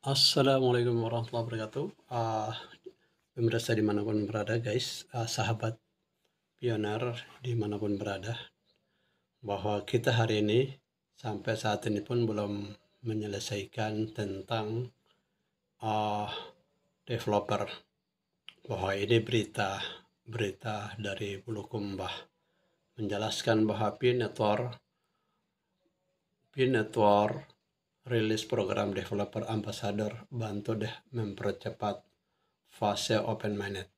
Assalamualaikum warahmatullahi wabarakatuh. Pemirsa dimanapun berada, guys, sahabat pioner dimanapun berada, bahwa kita hari ini sampai saat ini pun belum menyelesaikan tentang developer. Bahwa ini berita dari Bulukumba menjelaskan bahwa P-Network rilis program developer ambassador bantu deh mempercepat fase open mainnet.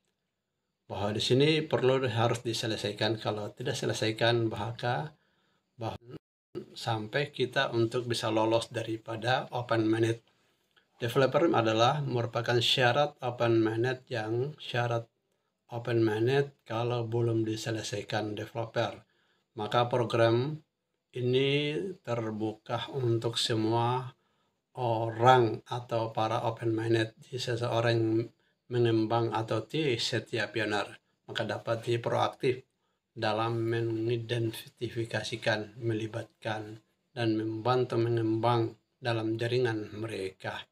Bahwa di sini harus diselesaikan, kalau tidak selesaikan bahkan sampai kita untuk bisa lolos daripada open mainnet. Developer adalah merupakan syarat open mainnet kalau belum diselesaikan developer. Maka program ini terbuka untuk semua orang atau para open mainnet. Seseorang mengembang atau setiap pioner maka dapat proaktif dalam mengidentifikasikan, melibatkan, dan membantu mengembang dalam jaringan mereka.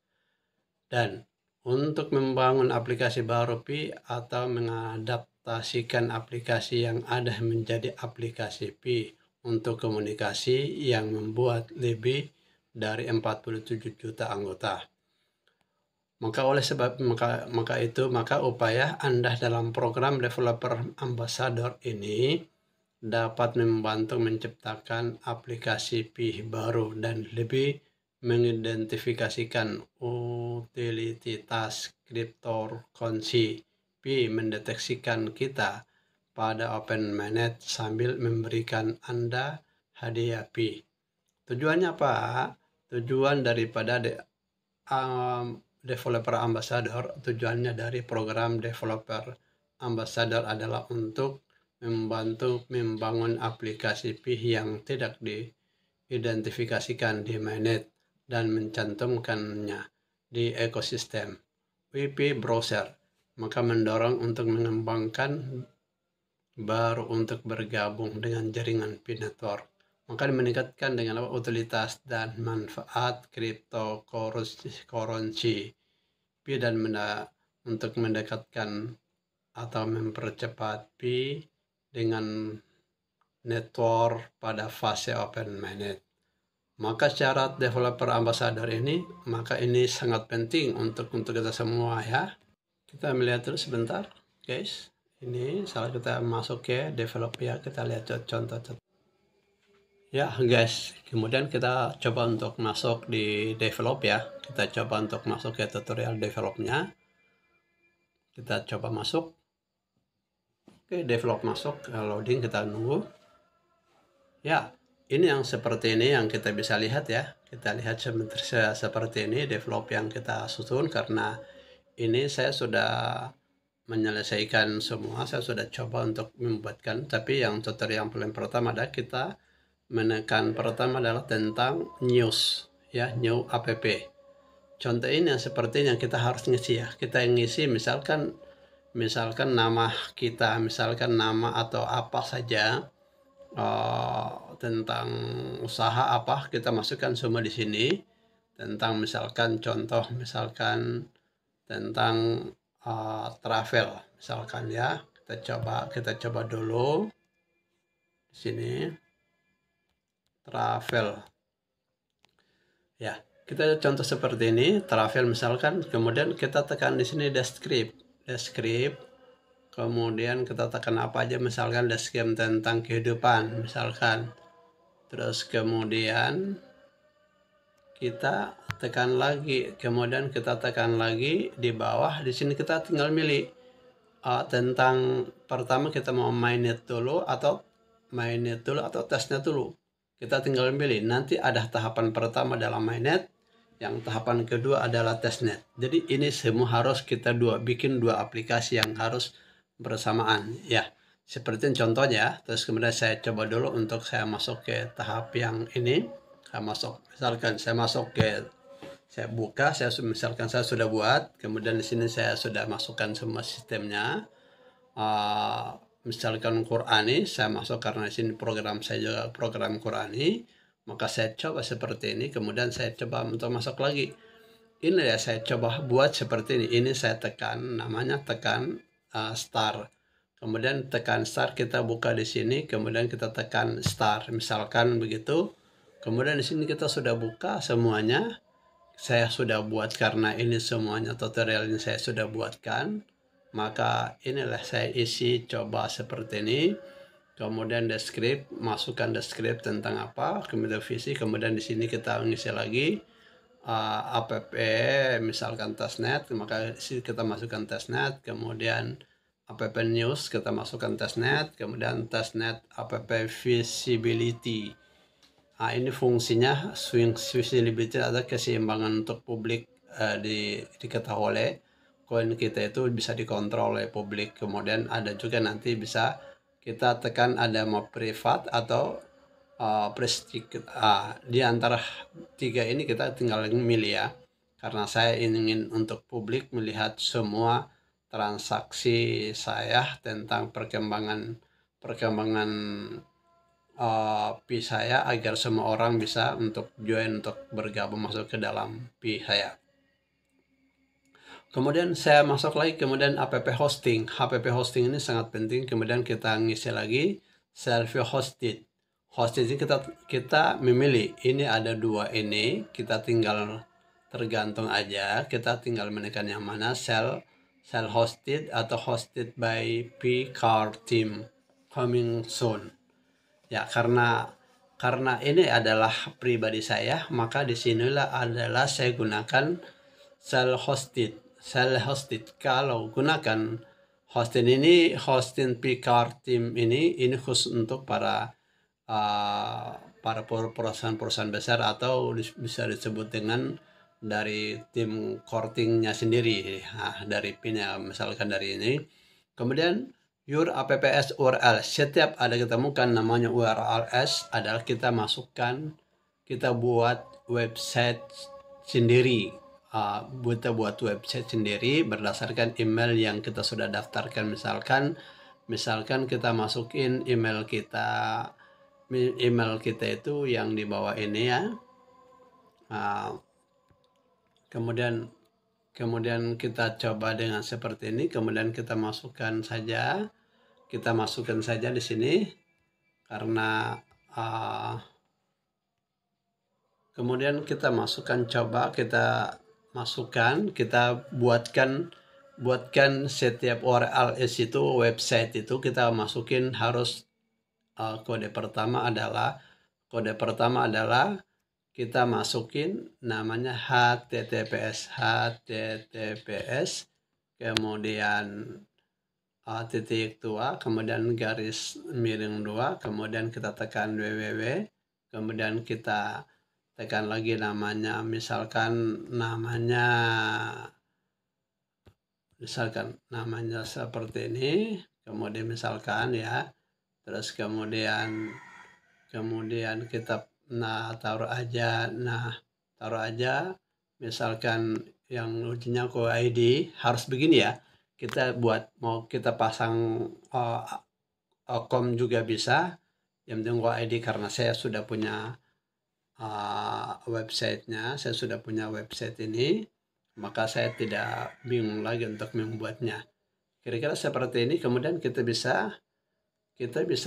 Dan untuk membangun aplikasi baru Pi atau mengadaptasikan aplikasi yang ada menjadi aplikasi Pi untuk komunikasi yang membuat lebih dari 47 juta anggota. Maka upaya Anda dalam program developer ambassador ini dapat membantu menciptakan aplikasi Pi baru dan lebih mengidentifikasikan utilitas cryptocurrency Pi, mendeteksikan kita pada open mainnet sambil memberikan Anda hadiah Pi. Tujuannya apa? Tujuan daripada developer ambassador, tujuannya dari program developer ambassador adalah untuk membantu membangun aplikasi Pi yang tidak diidentifikasikan di mainnet dan mencantumkannya di ekosistem WP browser. Maka mendorong untuk mengembangkan baru untuk bergabung dengan jaringan P-Network. Maka meningkatkan dengan utilitas dan manfaat cryptocurrency Pi dan untuk mendekatkan atau mempercepat Pi dengan network pada fase open mainnet. Maka syarat developer ambassador ini, maka ini sangat penting untuk kita semua ya. Kita melihat dulu sebentar, guys. Ini salah kita masuk ke develop ya, kita lihat contoh. Ya guys, kemudian kita coba untuk masuk di develop ya. Kita coba untuk masuk ke tutorial developnya. Kita coba masuk. Oke, develop masuk, loading, kita nunggu. Ya, ini yang seperti ini yang kita bisa lihat ya. Kita lihat seperti ini develop yang kita susun, karena ini saya sudah menyelesaikan semua. Saya sudah coba untuk membuatkan, tapi yang tutorial yang paling pertama adalah kita menekan pertama adalah tentang news ya, new app. Contoh ini yang seperti ini yang kita harus ngisi ya. Kita ngisi misalkan nama kita, misalkan nama atau apa saja, tentang usaha apa, kita masukkan semua di sini. Tentang misalkan contoh, misalkan tentang travel misalkan ya. Kita coba dulu di sini travel ya. Kita contoh seperti ini travel misalkan, kemudian kita tekan di sini describe, kemudian kita tekan apa aja, misalkan describe tentang kehidupan misalkan. Terus kemudian kita tekan lagi, kemudian kita tekan lagi di bawah. Di sini kita tinggal milih tentang pertama kita mau mainnet dulu atau testnet dulu. Kita tinggal pilih. Nanti ada tahapan pertama dalam mainnet, yang tahapan kedua adalah testnet. Jadi ini semua harus kita bikin dua aplikasi yang harus bersamaan ya. Seperti contohnya. Terus kemudian saya coba dulu untuk saya masuk ke tahap yang ini. Saya buka, misalkan saya sudah buat, kemudian di sini saya sudah masukkan semua sistemnya. Misalkan Qur'ani, saya masuk karena di sini program saya juga program Qur'ani. Maka saya coba seperti ini, kemudian saya coba untuk masuk lagi. ini ya saya coba buat seperti ini. Ini saya tekan, namanya tekan start. Kemudian tekan start, kita buka di sini, kemudian kita tekan start, misalkan begitu. Kemudian di sini kita sudah buka semuanya. Saya sudah buat karena ini semuanya tutorial ini saya sudah buatkan. Maka inilah saya isi coba seperti ini. Kemudian describe, masukkan describe tentang apa, kemudian visi, kemudian di sini kita ngisi lagi app misalkan testnet, maka kita masukkan testnet, kemudian app news kita masukkan testnet, kemudian testnet app visibility. Nah, ini fungsinya visibility ada keseimbangan untuk publik diketahui oleh koin kita itu bisa dikontrol oleh publik. Kemudian ada juga nanti bisa kita tekan ada mau privat atau di antara tiga ini kita tinggal milih ya, karena saya ingin untuk publik melihat semua transaksi saya tentang perkembangan pi saya, agar semua orang bisa untuk join, untuk bergabung masuk ke dalam pi saya. Kemudian saya masuk lagi, kemudian app hosting. App hosting ini sangat penting. Kemudian kita ngisi lagi self hosted. Hosted ini kita memilih, ini ada dua ini, kita tinggal tergantung aja, kita tinggal menekan yang mana, self hosted atau hosted by P Car Team coming soon. Ya, karena ini adalah pribadi saya, maka disinilah adalah saya gunakan self hosted. Kalau gunakan hosting ini, hosting Picard Team ini khusus untuk para perusahaan-perusahaan besar, atau bisa disebut dengan dari tim courtingnya sendiri. Nah, dari pinnya misalkan dari ini. Kemudian your apps URL, setiap ada ketemukan namanya URLs adalah kita masukkan, kita buat website sendiri. Kita buat website sendiri berdasarkan email yang kita sudah daftarkan. Misalkan kita masukin email kita itu yang di bawah ini ya. Kemudian kita coba dengan seperti ini, kemudian kita masukkan saja di sini, karena kemudian kita masukkan, kita buatkan setiap URL itu, website itu kita masukin harus kode pertama adalah kita masukin namanya HTTPS, kemudian titik 2, kemudian garis miring 2, kemudian kita tekan www, kemudian kita tekan lagi namanya, misalkan namanya seperti ini, kemudian misalkan ya, terus kemudian kita taruh aja misalkan yang ujinya Go ID harus begini ya, kita buat, mau kita pasang com juga bisa, yang penting Go ID, karena saya sudah punya websitenya, saya sudah punya website ini, maka saya tidak bingung lagi untuk membuatnya. Kira-kira seperti ini. Kemudian kita bisa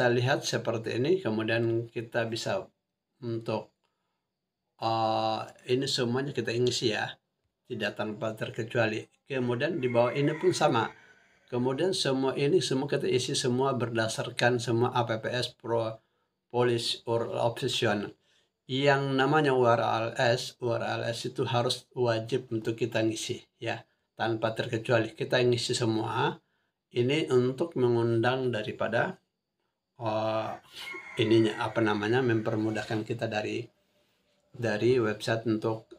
lihat seperti ini, kemudian kita bisa untuk ini semuanya kita isi ya, tidak tanpa terkecuali. Kemudian di bawah ini pun sama. Kemudian semua kita isi semua berdasarkan semua apps policy or option. Yang namanya URLs itu harus wajib untuk kita ngisi ya, tanpa terkecuali kita ngisi semua. Ini untuk mengundang daripada mempermudahkan kita dari website untuk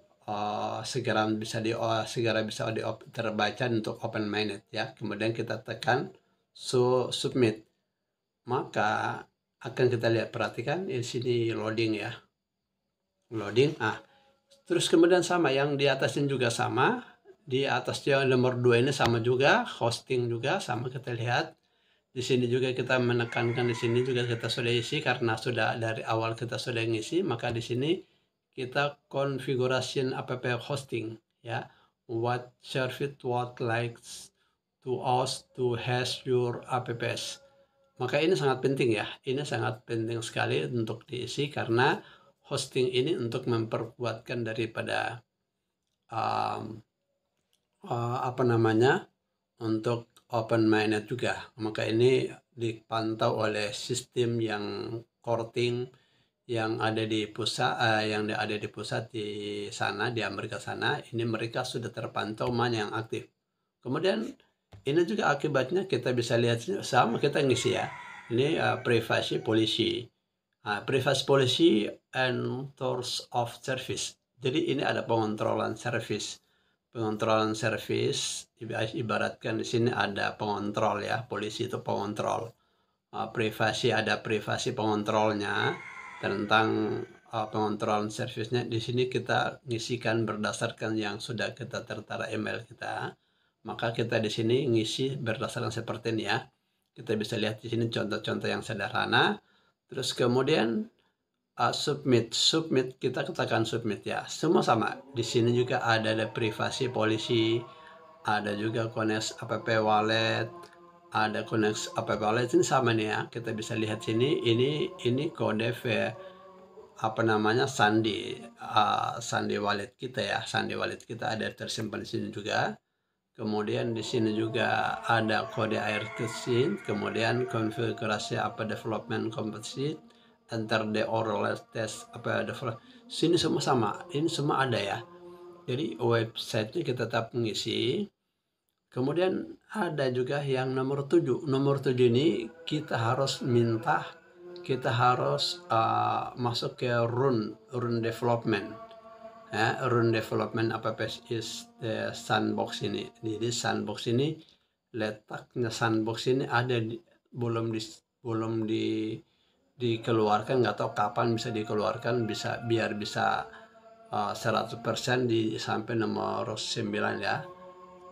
segera bisa terbaca untuk open mainnet ya. Kemudian kita tekan submit, maka akan kita lihat, perhatikan di sini loading ya, terus kemudian sama yang di atasnya juga sama, di atasnya nomor 2 ini sama juga, hosting juga sama, kita lihat. Di sini juga kita menekankan, di sini juga kita sudah isi karena sudah dari awal kita sudah ngisi, maka di sini kita configuration app hosting ya. What service would like to us to has your apps. Maka ini sangat penting ya. Ini sangat penting sekali untuk diisi karena hosting ini untuk memperkuatkan daripada apa namanya, untuk open mainnet juga. Maka ini dipantau oleh sistem yang core team yang ada di pusat di sana, di Amerika sana. Ini mereka sudah terpantau mana yang aktif. Kemudian ini juga akibatnya kita bisa lihat sama, kita ngisi ya. Ini privacy policy. Privacy policy and terms of service. Jadi ini ada pengontrolan service. Pengontrolan service ibaratkan di sini ada pengontrol ya, polisi itu pengontrol. Privasi ada privasi pengontrolnya tentang pengontrolan servisnya. Di sini kita ngisikan berdasarkan yang sudah kita tertera email kita. Maka kita di sini ngisi berdasarkan seperti ini ya. Kita bisa lihat di sini contoh-contoh yang sederhana. Terus kemudian submit kita tekan submit ya, semua sama. Di sini juga ada privasi policy, ada juga connect app wallet, ada connect app wallet. Ini sama nih ya, kita bisa lihat sini. Ini kode apa namanya Sandi wallet kita ya. Sandi wallet kita ada tersimpan di sini juga. Kemudian di sini juga ada kode AirTouch, kemudian konfigurasi apa development composite, enter the oral test apa develop. Sini semua sama, ini semua ada ya. Jadi websitenya kita tetap mengisi. Kemudian ada juga yang nomor 7. Nomor 7 ini kita harus masuk ke run development. Run development app is the sandbox ini. Jadi sandbox ini, letaknya sandbox ini ada belum dikeluarkan, nggak tahu kapan bisa dikeluarkan, biar bisa 100% sampai nomor 9 ya.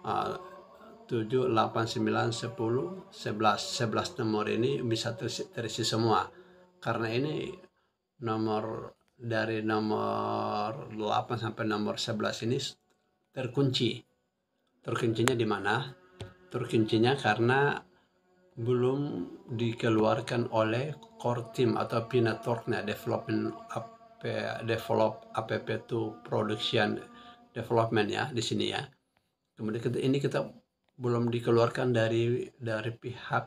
7, 8, 9, 10, 11 nomor ini bisa terisi semua. Karena ini dari nomor 8 sampai nomor 11 ini terkunci. Terkuncinya di mana? Terkuncinya karena belum dikeluarkan oleh core team atau networknya develop app to production development ya di sini ya. Kemudian kita belum dikeluarkan dari pihak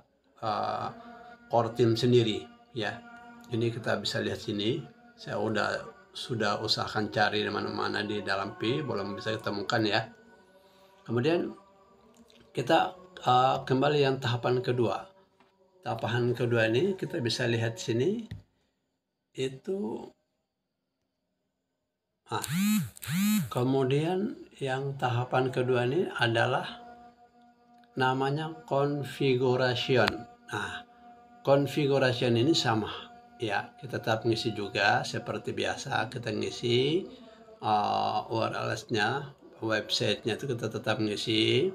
core team sendiri ya. Ini kita bisa lihat sini. Saya sudah usahakan cari di mana-mana di dalam Pi, belum bisa ditemukan ya. Kemudian kita kembali yang tahapan kedua. Tahapan kedua ini kita bisa lihat sini itu. Kemudian yang tahapan kedua ini adalah namanya configuration. Configuration ini sama ya, kita tetap ngisi juga seperti biasa. Kita ngisi URL-nya, websitenya itu kita tetap ngisi,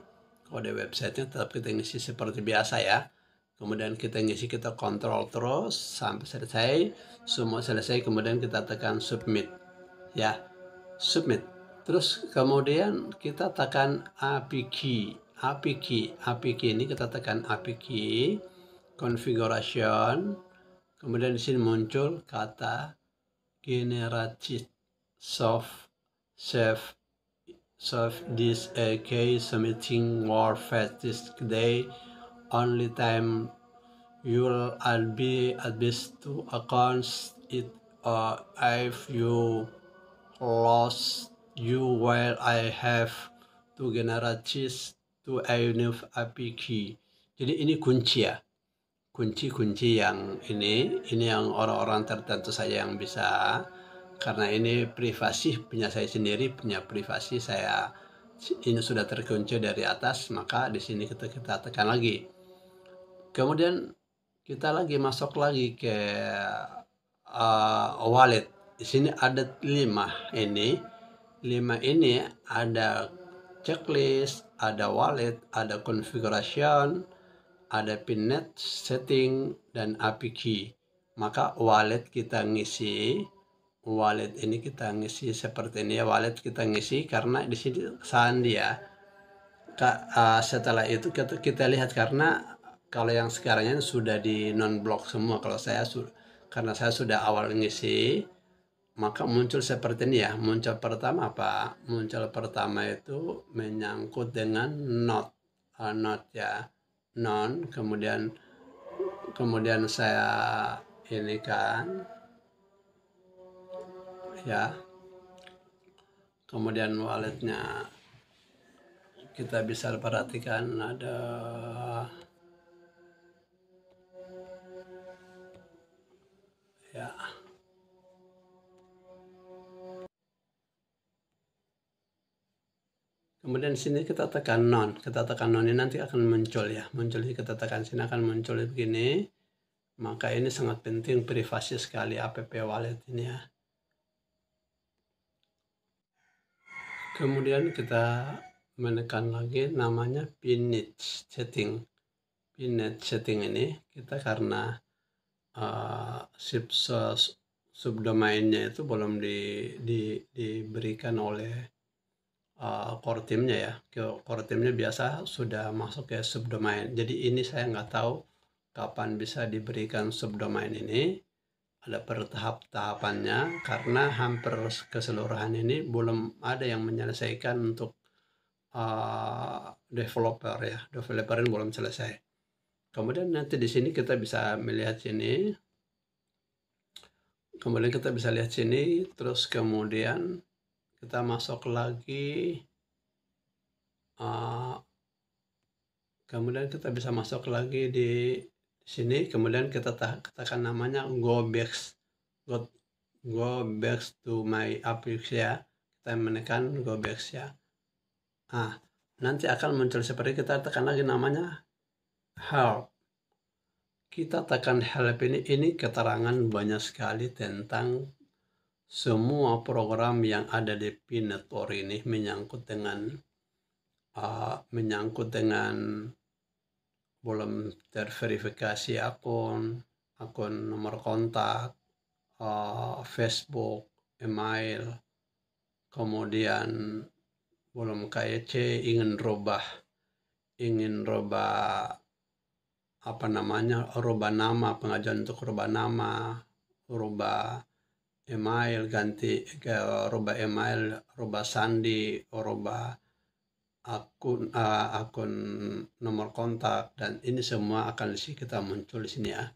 kode websitenya tetap kita ngisi seperti biasa ya. Kemudian kita ngisi, kita kontrol terus sampai selesai, semua selesai. Kemudian kita tekan submit ya, submit. Terus kemudian kita tekan API key ini kita tekan API key configuration. Kemudian di sini muncul kata generative save this key submitting more fast today. Only time you'll be advised to accounts it if you lost you while I have to generate to a new API key. Jadi ini kunci ya. Kunci yang ini yang orang-orang tertentu saja yang bisa, karena ini privasi punya saya sendiri, punya privasi saya. Ini sudah terkunci dari atas, maka di sini kita tekan lagi. Kemudian kita masuk lagi ke wallet. Di sini ada 5 ini. 5 ini ada checklist, ada wallet, ada configuration, ada pinnet setting, dan API key. Maka wallet kita ngisi wallet ini kita ngisi seperti ini ya. Wallet kita ngisi karena di sini sandi ya. Setelah itu kita lihat, karena kalau yang sekarang ini sudah di non block semua. Kalau saya karena saya sudah awal ngisi, maka muncul seperti ini ya. Muncul pertama apa? Muncul pertama itu menyangkut dengan not ya, non. Kemudian saya ini kan ya, kemudian walletnya kita bisa perhatikan ada ya. Kemudian sini kita tekan non, ini nanti akan muncul ya, muncul ini kita tekan sini akan muncul begini. Maka ini sangat penting, privasi sekali app wallet ini ya. Kemudian kita menekan lagi namanya pinit setting. Pinit setting ini kita karena subdomainnya itu belum diberikan oleh core teamnya ya. Core teamnya biasa sudah masuk ke subdomain. Jadi ini saya nggak tahu kapan bisa diberikan subdomain ini. Ada bertahap-tahapannya, karena hampir keseluruhan ini belum ada yang menyelesaikan untuk developer ya. Developer ini belum selesai. Kemudian nanti di sini kita bisa melihat sini. Kemudian kita bisa lihat sini, terus kemudian kita masuk lagi. Kemudian kita bisa masuk lagi di sini. Kemudian kita tekan namanya go back to my application ya. Kita menekan go back ya. Nanti akan muncul seperti, kita tekan lagi namanya help. Kita tekan help ini keterangan banyak sekali tentang semua program yang ada di Pinetworks ini, menyangkut dengan belum terverifikasi akun nomor kontak, Facebook, email, kemudian belum KYC, ingin rubah rubah nama, pengajuan untuk rubah nama, rubah email, rubah email, rubah sandi, rubah akun nomor kontak, dan ini semua akan kita muncul di sini ya.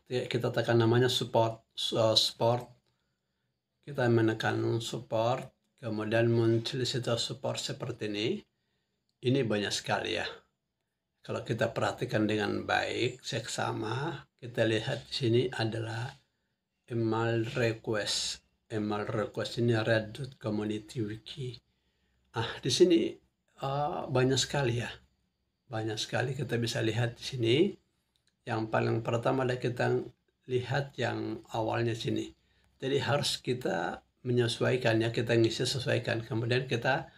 Kita tekan namanya support. Kita menekan support, kemudian muncul situ support seperti ini. Ini banyak sekali ya. Kalau kita perhatikan dengan baik, seksama, kita lihat di sini adalah email request. Email request ini Reddit Community Wiki. Di sini banyak sekali ya. Banyak sekali kita bisa lihat di sini. Yang paling pertama adalah kita lihat yang awalnya sini. Jadi harus kita menyesuaikan ya, kita ngisi sesuaikan. Kemudian kita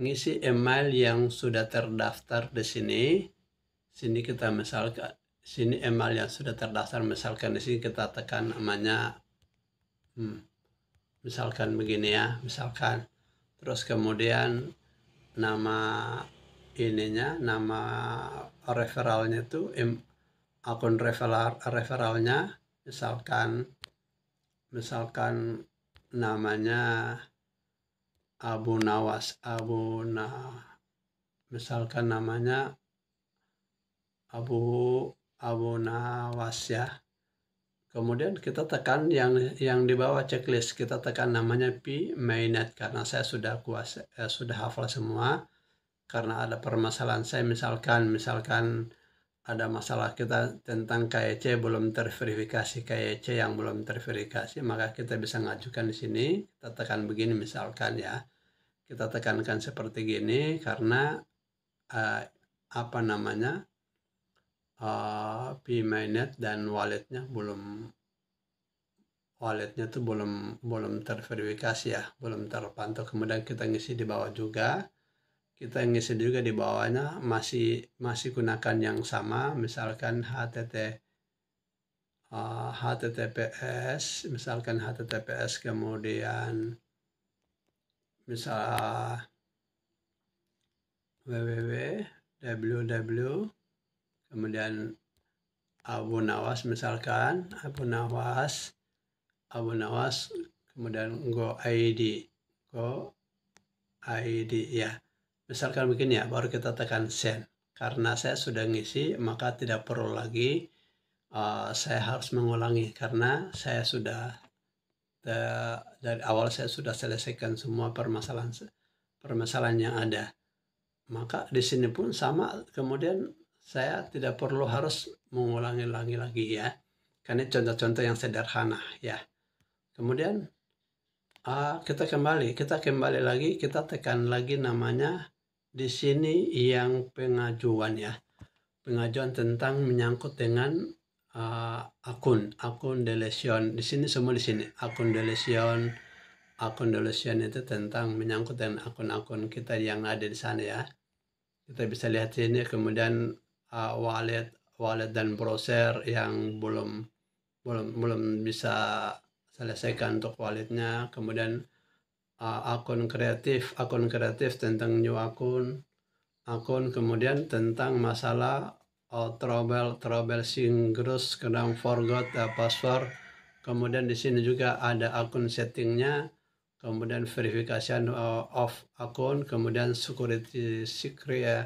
ngisi email yang sudah terdaftar di sini. Sini kita misalkan, sini email yang sudah terdaftar, misalkan di sini kita tekan namanya, misalkan begini ya, misalkan. Terus kemudian nama referralnya itu akun referralnya, misalkan namanya misalkan namanya Abu Nawas ya. Kemudian kita tekan yang di bawah checklist, kita tekan namanya P-Mainnet, karena saya sudah hafal semua. Karena ada permasalahan saya, misalkan ada masalah kita tentang KYC belum terverifikasi, KYC yang belum terverifikasi, maka kita bisa ngajukan di sini. Kita tekan begini misalkan ya. Kita tekankan seperti gini karena P-Mainnet dan walletnya itu belum terverifikasi ya, belum terpantau. Kemudian kita ngisi di bawah juga. Kita ngisi juga di bawahnya masih gunakan yang sama, misalkan HTTP HTTPS, misalkan HTTPS, kemudian misal www, kemudian Abu Nawas, misalkan Abu Nawas, kemudian go ID ya, misalkan begini ya, baru kita tekan send. Karena saya sudah ngisi, maka tidak perlu lagi saya harus mengulangi, karena saya sudah dari awal saya sudah selesaikan semua permasalahan yang ada. Maka di sini pun sama, kemudian saya tidak perlu harus mengulangi lagi ya. Karena contoh-contoh yang sederhana ya. Kemudian kita kembali lagi, kita tekan lagi namanya di sini yang pengajuan ya. Pengajuan tentang menyangkut dengan akun deletion. Di sini semua di sini akun deletion itu tentang menyangkut dengan akun-akun kita yang ada di sana ya. Kita bisa lihat sini, kemudian wallet dan browser yang belum bisa selesaikan untuk walletnya. Kemudian akun kreatif tentang new akun, kemudian tentang masalah trouble Syngrus, kadang forgot password. Kemudian di sini juga ada akun settingnya, kemudian verification of akun, kemudian security circle,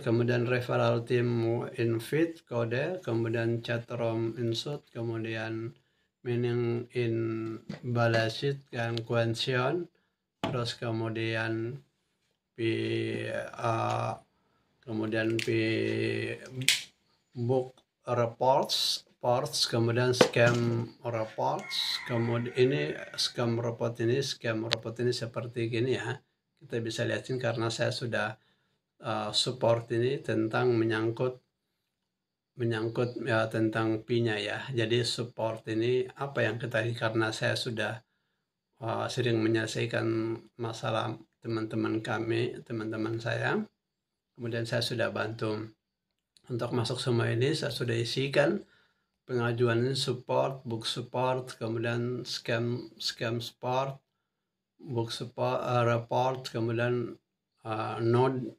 kemudian referral team invite kode, kemudian chat room insert, kemudian meaning in balance dan question, terus kemudian book reports, kemudian scam reports. Kemudian ini scam report ini seperti gini ya, kita bisa lihatin karena saya sudah support ini tentang menyangkut ya, tentang P-nya ya. Jadi support ini apa yang kita, karena saya sudah sering menyelesaikan masalah teman-teman saya, kemudian saya sudah bantu untuk masuk semua ini. Saya sudah isikan pengajuan ini, support, book support, kemudian scam support, book support, report, kemudian node,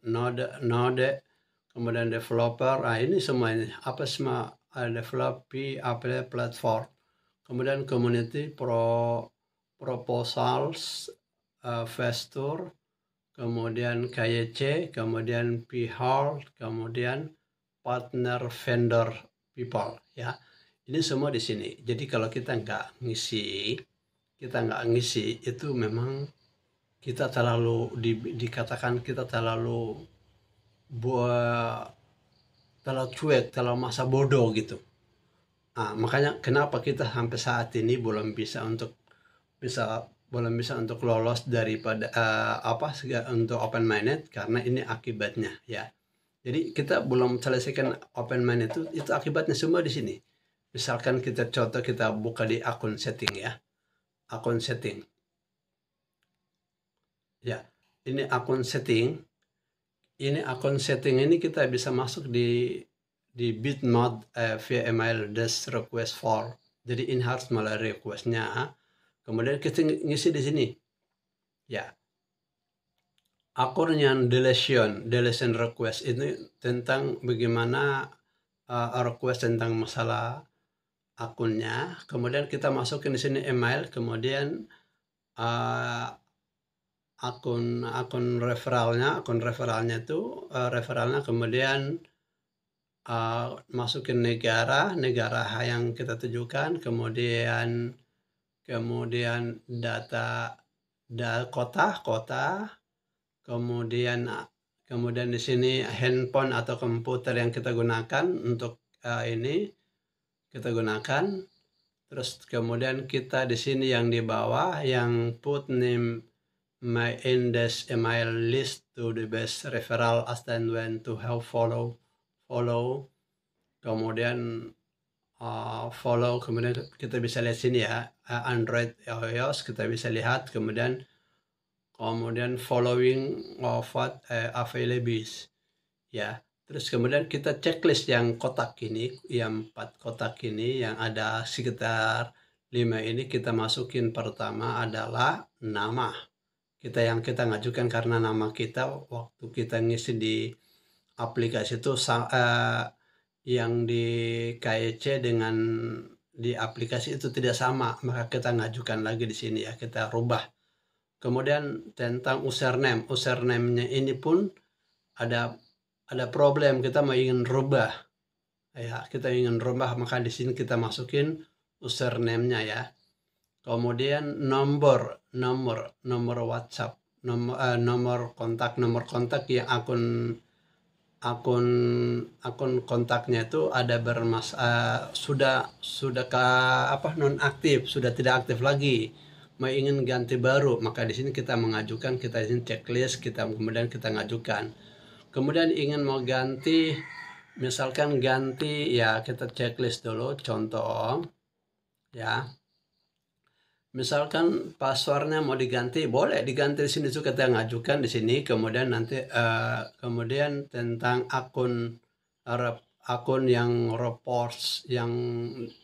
kemudian developer. Ini semua ini apa semua develop Apple platform, kemudian community proposals, Vestur, kemudian KYC, kemudian P-Hall, kemudian partner vendor people ya. Ini semua di sini. Jadi kalau kita nggak ngisi itu memang kita terlalu dikatakan kita terlalu cuek, terlalu masa bodoh gitu. Makanya kenapa kita sampai saat ini belum bisa untuk lolos daripada untuk open mainnet, karena ini akibatnya ya. Jadi kita belum selesaikan open mainnet itu akibatnya semua di sini. Misalkan kita buka di akun setting ya. Akun setting. Ya, ini akun setting. Ini kita bisa masuk di Bitnode via email request for. Jadi ini harus melalui requestnya. Kemudian kita ngisi di sini. Ya. Akun yang deletion request ini tentang bagaimana request tentang masalah akunnya. Kemudian kita masukin di sini email, kemudian akun referralnya itu kemudian masukin negara yang kita tujukan, kemudian data kota, kemudian di sini handphone atau komputer yang kita gunakan untuk ini kita gunakan. Terus kemudian kita di sini yang di bawah yang put name my index email list to the best referral as and when to help follow, kemudian follow, kemudian kita bisa lihat sini ya, Android, iOS kita bisa lihat, kemudian following of what available ya. Terus kemudian kita checklist yang kotak ini, yang 4 kotak ini, yang ada sekitar 5 ini kita masukin. Pertama adalah nama. Yang kita ngajukan karena nama kita waktu kita ngisi di aplikasi itu yang di KEC dengan di aplikasi itu tidak sama, maka kita ngajukan lagi di sini ya, kita rubah. Kemudian tentang username-nya ini pun ada problem, kita mau ingin rubah ya, maka di sini kita masukin username-nya ya. Kemudian nomor WhatsApp, nomor kontak yang akun kontaknya itu ada sudah nonaktif, sudah tidak aktif lagi, mau ingin ganti baru, maka di sini kita mengajukan, kita di sini checklist, kemudian kita ngajukan. Kemudian ingin mau ganti, misalkan ganti ya, kita checklist dulu. Contoh ya, misalkan passwordnya mau diganti, boleh diganti di sini juga, kita ngajukan di sini. Kemudian nanti kemudian tentang akun yang reports, yang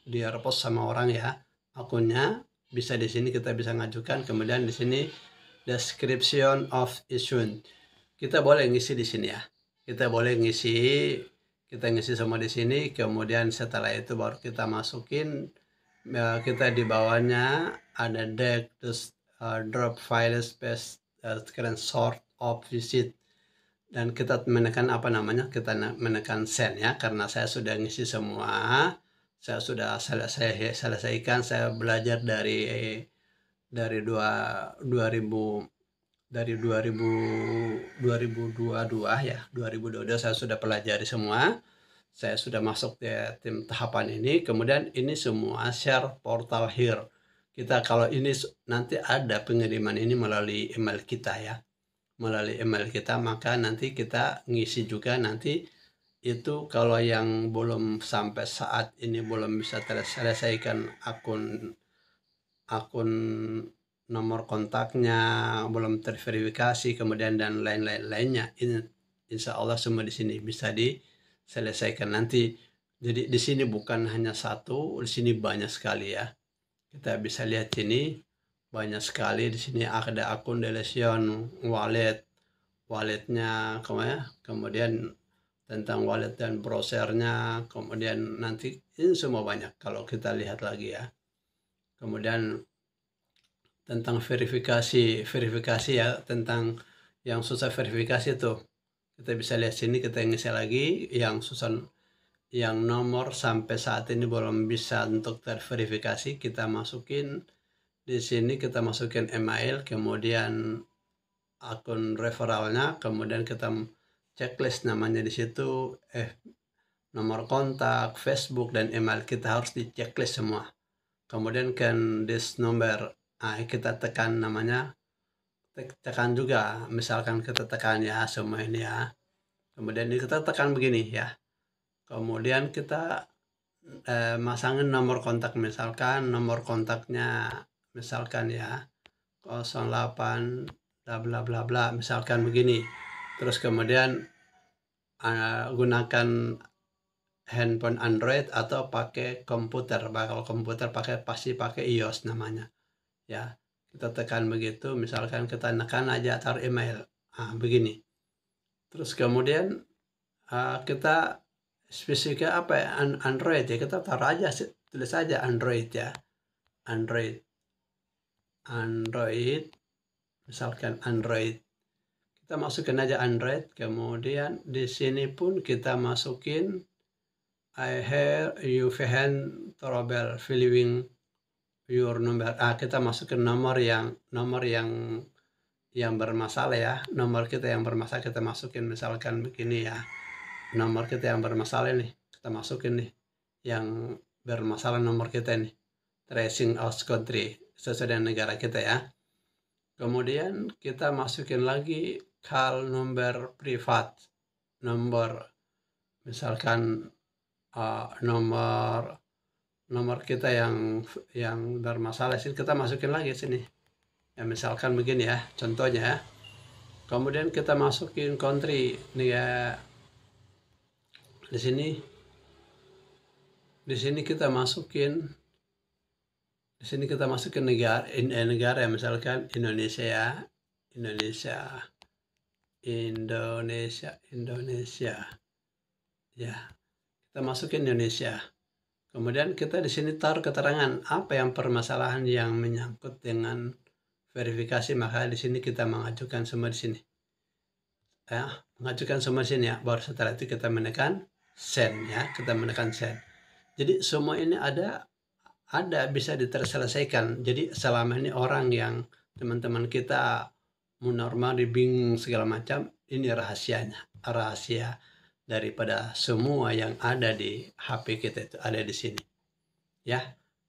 dia repost sama orang ya, akunnya bisa di sini kita bisa ngajukan. Kemudian di sini description of issue, kita boleh ngisi di sini ya. Kita ngisi semua di sini. Kemudian setelah itu baru kita masukin, kita di bawahnya ada terus drop file space, sort of visit, dan kita menekan kita menekan send ya, karena saya sudah ngisi semua, saya sudah selesaikan. Saya belajar dari 2022 ya, 2022 saya sudah pelajari semua. Saya sudah masuk di tim tahapan ini. Kemudian ini semua share portal here. Kita kalau ini nanti ada pengiriman ini melalui email kita ya, maka nanti kita ngisi juga nanti itu. Kalau yang belum sampai saat ini belum bisa terselesaikan akun nomor kontaknya, belum terverifikasi, kemudian dan lainnya, ini insya Allah semua di sini bisa diselesaikan nanti. Jadi di sini bukan hanya satu, di sini banyak sekali ya. Kita bisa lihat sini banyak sekali. Di sini ada akun deletion, walletnya, kemudian tentang wallet dan browsernya, kemudian nanti ini semua banyak kalau kita lihat lagi ya. Kemudian tentang verifikasi ya, tentang yang susah verifikasi itu kita bisa lihat sini. Kita ngisi lagi yang susah, yang nomor sampai saat ini belum bisa untuk terverifikasi, kita masukin di sini. Kita masukin email, kemudian akun referralnya, kemudian kita checklist namanya di situ, nomor kontak, Facebook dan email kita harus di checklist semua. Kemudian this number, kita tekan namanya, tekan juga, misalkan kita tekan ya semua ini ya. Kemudian kita tekan begini ya. Kemudian kita masangin nomor kontak, misalkan nomor kontaknya misalkan ya 08 bla bla bla bla, misalkan begini. Terus kemudian gunakan handphone Android atau pakai komputer. Kalau komputer pasti pakai iOS namanya ya. Kita tekan begitu, misalkan kita tekan aja taruh email, begini. Terus kemudian kita spesifiknya apa ya, Android ya, kita taruh aja, tulis aja Android ya, Android misalkan Android, kita masukin aja Android. Kemudian di sini pun kita masukin I have you trouble filling your number. Kita masukin nomor yang bermasalah ya, nomor kita yang bermasalah kita masukin, misalkan begini ya, nomor kita yang bermasalah nih, kita masukin nih yang bermasalah, nomor kita nih, tracing out country, sesuai dengan negara kita ya. Kemudian kita masukin lagi call number privat, nomor misalkan nomor kita yang bermasalah sih, kita masukin lagi sini ya, misalkan begini ya contohnya ya. Kemudian kita masukin country nih ya, di sini kita masukin negara ya, misalkan Indonesia ya. Indonesia ya, kita masukin Indonesia. Kemudian kita di sini taruh keterangan apa yang permasalahan yang menyangkut dengan verifikasi, maka di sini kita mengajukan semua di sini ya, mengajukan semua di sini ya. Baru setelah itu kita menekan send ya, jadi semua ini ada bisa diterselesaikan. Jadi selama ini orang yang teman-teman kita mau normal bingung segala macam, ini rahasia daripada semua yang ada di HP kita itu ada di sini ya.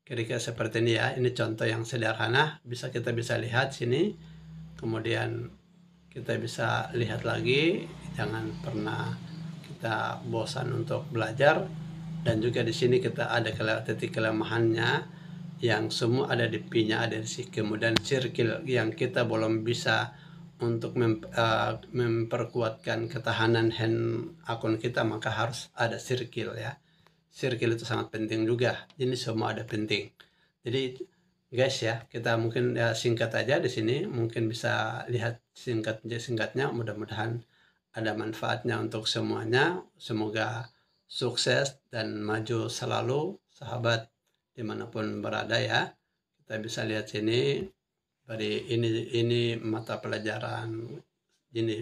Kira-kira seperti ini ya. Ini contoh yang sederhana, kita bisa lihat sini, kemudian kita bisa lihat lagi. Jangan pernah kita bosan untuk belajar. Dan juga di sini kita ada titik kelemahannya yang semua ada di P-nya, ada di sini. Kemudian circle yang kita belum bisa untuk memperkuatkan ketahanan akun kita, maka harus ada circle ya. Circle itu sangat penting juga. Ini semua ada penting. Jadi guys ya, kita mungkin ya singkat aja di sini, mungkin bisa lihat singkatnya. Mudah-mudahan ada manfaatnya untuk semuanya. Semoga sukses dan maju selalu sahabat dimanapun berada ya. Kita bisa lihat sini dari ini mata pelajaran ini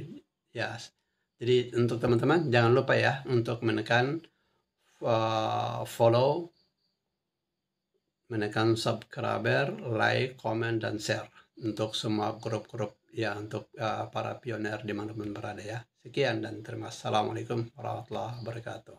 ya. Jadi untuk teman-teman jangan lupa ya untuk menekan follow, menekan subscriber, like, comment, dan share untuk semua grup-grup ya, untuk para pioner dimanapun berada ya. Sekian dan terima kasih. Assalamualaikum warahmatullahi wabarakatuh.